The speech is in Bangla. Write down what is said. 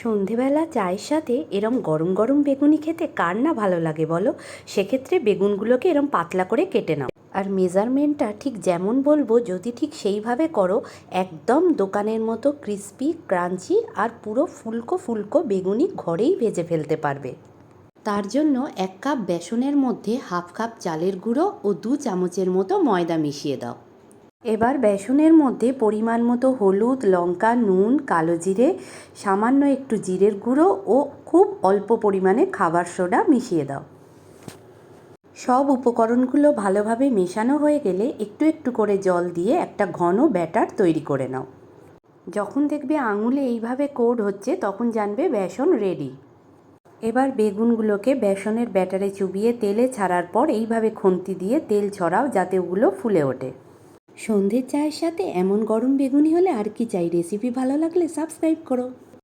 সন্ধেবেলা চায়ের সাথে এরম গরম গরম বেগুনি খেতে কার না ভালো লাগে বলো। সেক্ষেত্রে বেগুনগুলোকে এরম পাতলা করে কেটে নাও, আর মেজারমেন্টটা ঠিক যেমন বলবো যদি ঠিক সেইভাবে করো, একদম দোকানের মতো ক্রিস্পি ক্রাঞ্চি আর পুরো ফুলকো ফুলকো বেগুনি ঘরেই ভেজে ফেলতে পারবে। তার জন্য 1 কাপ বেসনের মধ্যে হাফ কাপ চালের গুঁড়ো ও 2 চামচের মতো ময়দা মিশিয়ে দাও। এবার বেসনের মধ্যে পরিমাণ মতো হলুদ, লঙ্কা, নুন, কালো জিরে, সামান্য একটু জিরের গুঁড়ো ও খুব অল্প পরিমাণে খাবার সোডা মিশিয়ে দাও। সব উপকরণগুলো ভালোভাবে মেশানো হয়ে গেলে একটু একটু করে জল দিয়ে একটা ঘন ব্যাটার তৈরি করে নাও। যখন দেখবে আঙুলে এইভাবে কোড হচ্ছে তখন জানবে বেসন রেডি। এবার বেগুনগুলোকে বেসনের ব্যাটারে চুবিয়ে তেলে ছাড়ার পর এইভাবে খুন্তি দিয়ে তেল ছড়াও যাতে ওগুলো ফুলে ওঠে। সন্ধ্যের চায়ের সাথে এমন গরম বেগুনি হলে আর কি চাই। রেসিপি ভালো লাগলে সাবস্ক্রাইব করো।